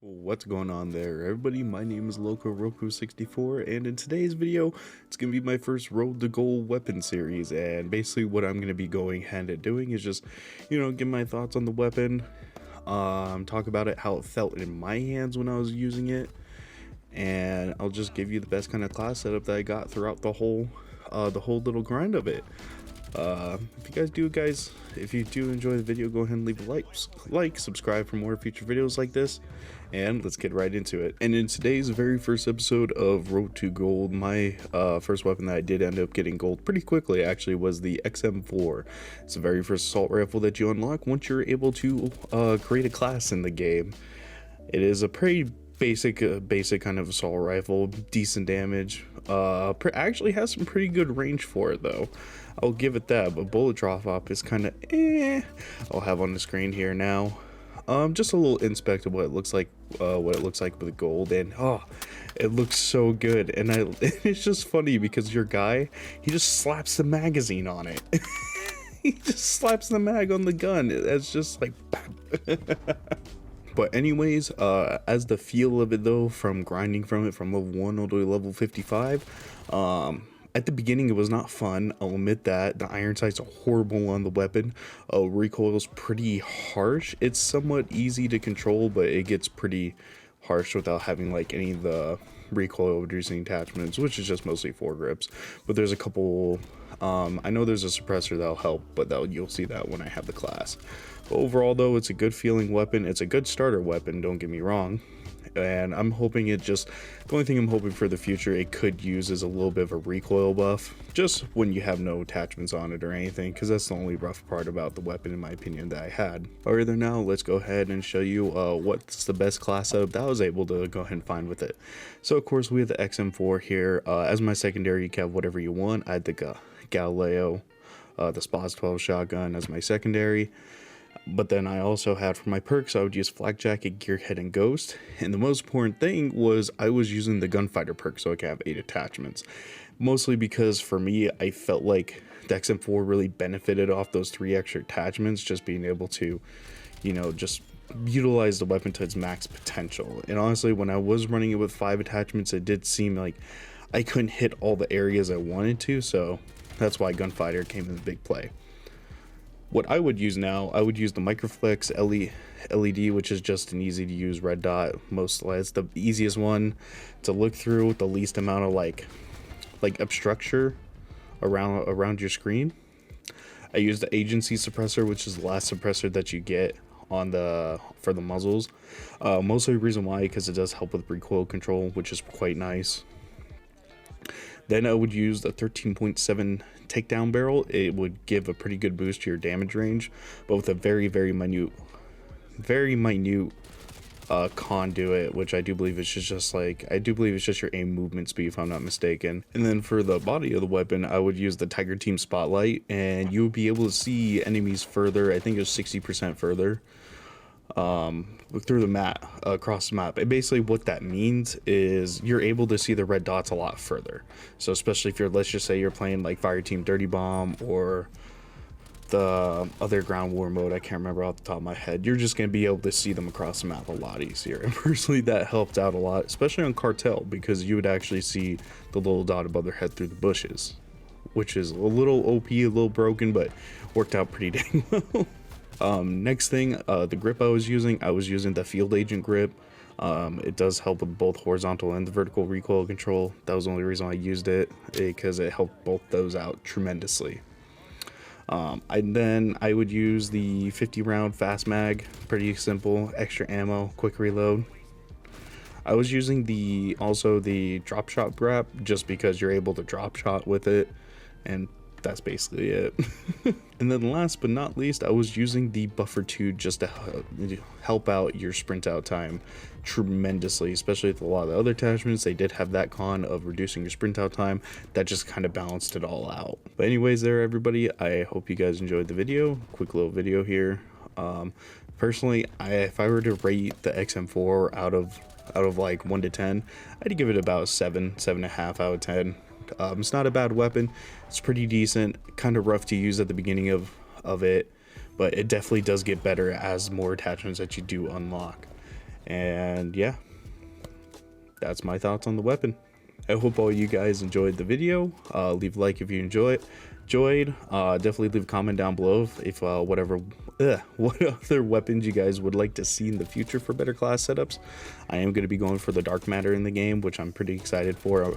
What's going on there, everybody? My name is LocoRoku64, and in today's video, it's going to be my first Road to Gold weapon series, and basically what I'm going to be going ahead and doing is just, give my thoughts on the weapon, talk about it, how it felt in my hands when I was using it, and I'll just give you the best kind of class setup that I got throughout the whole little grind of it. If you do enjoy the video, go ahead and leave a like, subscribe for more future videos like this, and let's get right into it. And in today's very first episode of Road to Gold, my first weapon that I did end up getting gold pretty quickly actually was the XM4. It's the very first assault rifle that you unlock once you're able to create a class in the game. It is a pretty basic kind of assault rifle, decent damage, actually has some pretty good range for it though, I'll give it that, but bullet drop off is kind of I'll have on the screen here now, just a little inspect of what it looks like with gold, and it looks so good. And it's just funny because your guy, he just slaps the magazine on it. He just slaps the mag on the gun. It's just like But anyways, as the feel of it though, from grinding from it from level 1 all the way to level 55, at the beginning it was not fun, I'll admit that. The iron sights are horrible on the weapon. Recoil is pretty harsh. It's somewhat easy to control, but it gets pretty harsh without having like any of the recoil reducing attachments, which is just mostly foregrips. But there's a couple, I know there's a suppressor that'll help, but you'll see that when I have the class. But overall though, it's a good feeling weapon. It's a good starter weapon, don't get me wrong, and I'm hoping the only thing I'm hoping for the future it could use is a little bit of a recoil buff, just when you have no attachments on it or anything, because that's the only rough part about the weapon in my opinion that I had. Alright, then now let's go ahead and show you what's the best class setup that I was able to go ahead and find with it. So of course we have the XM4 here. As my secondary, you can have whatever you want. I had the Galileo, the SPAS 12 shotgun as my secondary. But then I also had, for my perks, I would use Flak Jacket, Gearhead, and Ghost. And the most important thing was I was using the Gunfighter perk so I could have 8 attachments. Mostly because for me, I felt like the XM4 really benefited off those 3 extra attachments, just being able to, just utilize the weapon to its max potential. And honestly, when I was running it with 5 attachments, it did seem like I couldn't hit all the areas I wanted to, so that's why Gunfighter came into big play. What I would use now, I would use the Microflex LED, which is just an easy to use red dot. It's the easiest one to look through with the least amount of like obstruction around your screen. I use the agency suppressor, which is the last suppressor that you get on for the muzzles. Mostly the reason why, because it does help with recoil control, which is quite nice. Then I would use the 13.7 takedown barrel. It would give a pretty good boost to your damage range, but with a very minute conduit, which I do believe is just your aim movement speed if I'm not mistaken. And then for the body of the weapon, I would use the Tiger Team Spotlight, and you would be able to see enemies further. I think it was 60% further through the map, across the map. And basically what that means is you're able to see the red dots a lot further. So especially if let's just say you're playing like Fire Team Dirty Bomb or the other ground war mode, I can't remember off the top of my head, you're just going to be able to see them across the map a lot easier. And personally that helped out a lot, especially on Cartel, because you would actually see the little dot above their head through the bushes, which is a little OP, a little broken, but worked out pretty dang well. Next thing, the grip I was using the Field Agent grip. It does help with both horizontal and the vertical recoil control. That was the only reason I used it, because it helped both those out tremendously. Then I would use the 50 round fast mag, pretty simple, extra ammo, quick reload. I was using also the drop shot grab, just because you're able to drop shot with it, and that's basically it. And then last but not least, I was using the Buffer 2 just to help out your sprint out time tremendously, especially with a lot of the other attachments. They did have that con of reducing your sprint out time. That just kind of balanced it all out. But anyways there, everybody, I hope you guys enjoyed the video. Quick little video here. Personally, if I were to rate the XM4 out of like 1 to 10, I'd give it about 7.5 out of 10. It's not a bad weapon. It's pretty decent, kind of rough to use at the beginning of it, but it definitely does get better as more attachments that you do unlock. And yeah, that's my thoughts on the weapon. I hope all you guys enjoyed the video. Leave a like if you enjoyed. Definitely leave a comment down below if what other weapons you guys would like to see in the future for better class setups. I am going to be going for the dark matter in the game, which I'm pretty excited for.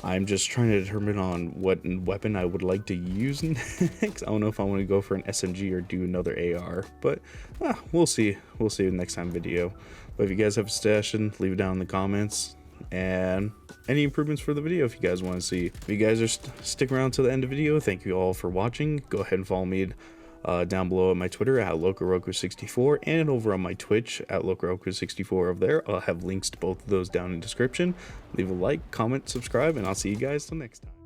I'm just trying to determine on what weapon I would like to use next. I don't know if I want to go for an SMG or do another AR, but we'll see. We'll see in the next time video. But if you guys have a suggestion, leave it down in the comments. And any improvements for the video if you guys want to see. If you guys are stick around to the end of the video, thank you all for watching. Go ahead and follow me down below at my Twitter at LocoRoku64 and over on my Twitch at LocoRoku64 over there. I'll have links to both of those down in the description. Leave a like, comment, subscribe, and I'll see you guys till next time.